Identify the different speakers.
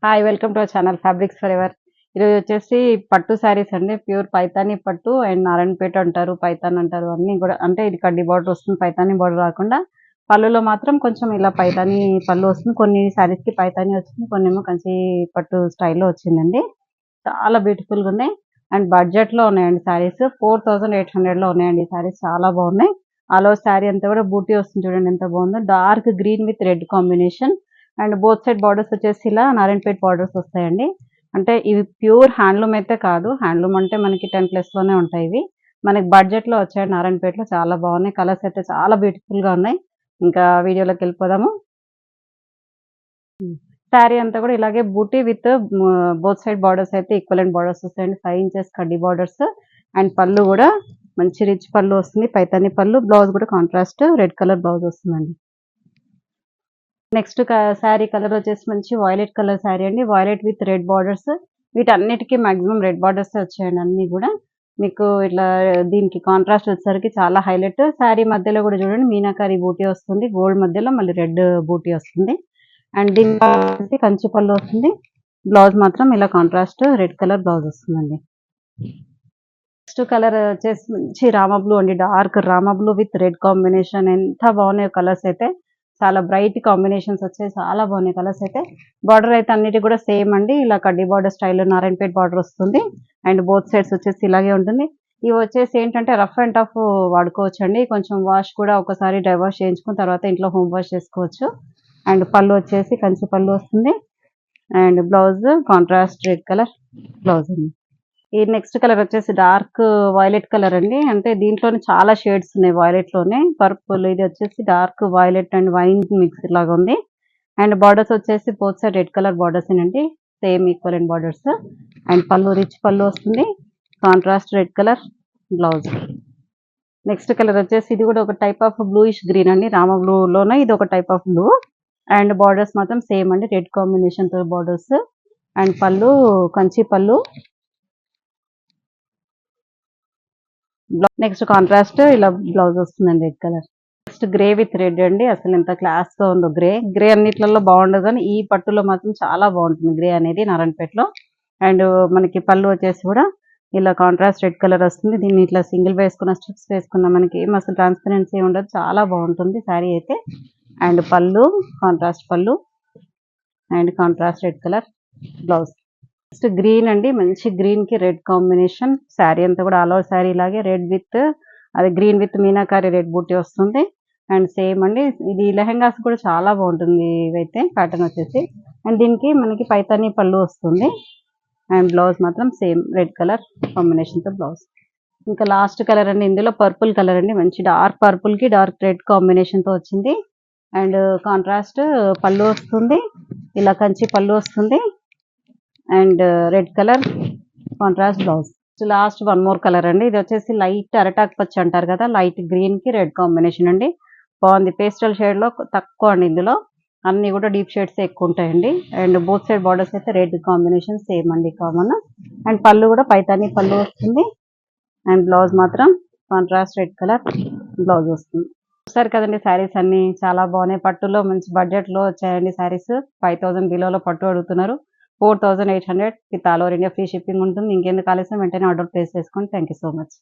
Speaker 1: Hi welcome to our channel fabrics for ever. ఈరోజు వచ్చేసి పట్టు శారీస్ అండి. ప్యూర్ పైతానీ పట్టు అండ్ నారాయణపేట అంటారు, పైతాన్ అంటారు, అన్నీ కూడా అంటే ఇది కడ్డీ బార్డర్ వస్తుంది. పైతానీ బార్డర్ రాకుండా పళ్ళులో మాత్రం కొంచెం ఇలా పైతానీ పళ్ళు వస్తుంది. కొన్ని శారీస్ కి పైతానీ వచ్చింది, కొన్ని ఏమో కంచి పట్టు స్టైల్లో వచ్చిందండి. చాలా బ్యూటిఫుల్ గా ఉన్నాయి అండ్ బడ్జెట్ లో ఉన్నాయండి శారీస్. 4800 లో ఉన్నాయండి శారీస్. చాలా బాగున్నాయి. ఆల్ ఓవర్ శారీ అంతా కూడా బూటీ వస్తుంది. చూడండి ఎంత బాగుందో. Dark green with red combination and both side borders వచ్చేసి ఇలా నారాయణపేట బార్డర్స్ వస్తాయండి. అంటే ఇవి ప్యూర్ హ్యాండ్లూమ్ అయితే కాదు. హ్యాండ్లూమ్ అంటే మనకి 10+ లోనే ఉంటాయి. ఇవి మనకి బడ్జెట్ లో వచ్చాయి. నారాయణపేటలో చాలా బాగున్నాయి. కలర్స్ అయితే చాలా బ్యూటిఫుల్ గా ఉన్నాయి. ఇంకా వీడియోలోకి వెళ్ళిపోదాము. శారీ అంతా కూడా ఇలాగే బూటీ విత్ బోత్ సైడ్ బార్డర్స్ అయితే ఈక్వలెంట్ బార్డర్స్ వస్తాయండి. 5 ఇంచెస్ కడ్డీ బార్డర్స్ అండ్ పళ్ళు కూడా మంచి రిచ్ పళ్ళు వస్తుంది. పైతాని పళ్ళు. బ్లౌజ్ కూడా కాంట్రాస్ట్ రెడ్ కలర్ బ్లౌజ్ వస్తుందండి. నెక్స్ట్ శారీ కలర్ వచ్చేసి మంచి వైలెట్ కలర్ శారీ అండి. Violet with red borders. వీటన్నిటికీ మాక్సిమం రెడ్ బార్డర్స్ వచ్చాయండి అన్ని కూడా. మీకు ఇట్లా దీనికి కాంట్రాస్ట్ వచ్చేసరికి చాలా హైలైట్. శారీ మధ్యలో కూడా చూడండి మీనాకారి బూటీ వస్తుంది. గోల్డ్ మధ్యలో మళ్ళీ రెడ్ బూటీ వస్తుంది. అండ్ దీనికి కంచి పళ్ళు వస్తుంది. బ్లౌజ్ మాత్రం ఇలా కాంట్రాస్ట్ రెడ్ కలర్ బ్లౌజ్ వస్తుందండి. నెక్స్ట్ కలర్ వచ్చేసి మంచి రామా బ్లూ అండి. Dark Rama blue with red combination. ఎంత బాగున్నాయి కలర్స్ అయితే. చాలా బ్రైట్ కాంబినేషన్స్ వచ్చాయి. చాలా బాగున్నాయి కలర్స్ అయితే. బార్డర్ అయితే అన్నిటి కూడా సేమ్ అండి. ఇలా కడ్డీ బార్డర్ స్టైల్లో నారాయణపేట బార్డర్ వస్తుంది. అండ్ బోత్ సైడ్స్ వచ్చేసి ఇలాగే ఉంటుంది. ఇవి వచ్చేసి ఏంటంటే రఫ్ అండ్ టఫ్ వాడుకోవచ్చు అండి. కొంచెం వాష్ కూడా ఒకసారి డ్రై వాష్ చేయించుకున్న తర్వాత ఇంట్లో హోమ్ వాష్ చేసుకోవచ్చు. అండ్ పళ్ళు వచ్చేసి కంచి పళ్ళు వస్తుంది. And blouse contrast red colour blouse అండి. ఈ నెక్స్ట్ కలర్ వచ్చేసి డార్క్ వైలెట్ కలర్ అండి. అంటే దీంట్లోనే చాలా షేడ్స్ ఉన్నాయి వైలెట్ లోనే. పర్పుల్, ఇది వచ్చేసి dark violet and wine mix లాగా ఉంది. అండ్ బార్డర్స్ వచ్చేసి both side red colour borders అండి. Same equal borders. అండ్ పళ్ళు రిచ్ పళ్ళు వస్తుంది. Contrast red colour blouse. Next colour వచ్చేసి ఇది కూడా ఒక టైప్ ఆఫ్ బ్లూయిష్ గ్రీన్ అండి. రామ బ్లూ లోనే ఇది ఒక type of blue. And borders మాత్రం సేమ్ అండి. రెడ్ కాంబినేషన్ తో బార్డర్స్. అండ్ పళ్ళు కంచి పళ్ళు. నెక్స్ట్ కాంట్రాస్ట్ ఇలా బ్లౌజ్ వస్తుందండి red colour. Next grey with red అండి. అసలు ఎంత క్లాస్ గా ఉందో గ్రే. గ్రే అన్నిట్లలో బాగుండదు కానీ ఈ పట్టులో మాత్రం చాలా బాగుంటుంది గ్రే అనేది నారాయణపేటలో. అండ్ మనకి పళ్ళు వచ్చేసి కూడా ఇలా కాంట్రాస్ట్ రెడ్ కలర్ వస్తుంది. దీన్ని ఇట్లా సింగిల్ వేసుకున్న స్ట్రిప్స్ వేసుకున్న మనకి ఏం అసలు ట్రాన్స్పరెన్సీ ఉండదు. చాలా బాగుంటుంది శారీ అయితే. అండ్ పళ్ళు కాంట్రాస్ట్ పళ్ళు and contrast red colour blouse. Next green అండి. మంచి గ్రీన్ కి రెడ్ కాంబినేషన్. శారీ అంతా కూడా ఆల్ ఓవర్ శారీ లాగే రెడ్ విత్ అది గ్రీన్ విత్ మీనాకారి రెడ్ బూటీ వస్తుంది. అండ్ సేమ్ అండి. ఇది లెహెంగాస్ కూడా చాలా బాగుంటుంది ఇవైతే ప్యాటర్న్ వచ్చేసి. అండ్ దీనికి మనకి పైతానీ పళ్ళు వస్తుంది. అండ్ బ్లౌజ్ మాత్రం సేమ్ రెడ్ కలర్ కాంబినేషన్ తో బ్లౌజ్. ఇంకా లాస్ట్ కలర్ అండి. ఇందులో పర్పుల్ కలర్ అండి. మంచి డార్క్ పర్పుల్ కి డార్క్ రెడ్ కాంబినేషన్ తో వచ్చింది. అండ్ కాంట్రాస్ట్ పళ్ళు వస్తుంది. ఇలా కంచి పళ్ళు వస్తుంది. And red colour contrast blouse. Last one more colour అండి. ఇది వచ్చేసి లైట్ అరటాక్ పచ్చి అంటారు కదా, లైట్ గ్రీన్ కి రెడ్ కాంబినేషన్ అండి. బాగుంది. పేస్టల్ షేడ్ లో తక్కువ అండి. ఇందులో అన్ని కూడా డీప్ షేడ్స్ ఎక్కువ ఉంటాయండి. అండ్ బోత్ సైడ్ బార్డర్స్ అయితే రెడ్ కాంబినేషన్ సేమ్ అండి కామన్. అండ్ పళ్ళు కూడా పైతానీ పళ్ళు వస్తుంది. అండ్ బ్లౌజ్ మాత్రం కాంట్రాస్ట్ రెడ్ కలర్ బ్లౌజ్ వస్తుంది. చూసారు కదండి శారీస్ అన్ని చాలా బాగున్నాయి. పట్టులో మంచి బడ్జెట్ లో వచ్చాయండి శారీస్. 5000 బిలోలో పట్టు అడుగుతున్నారు. 4800 with all over India free shipping ఉంటుంది. ఇంకెందుకు ఆలస్యం, వెంటనే ఆర్డర్ ప్లేస్ చేసుకోండి. Thank you so much.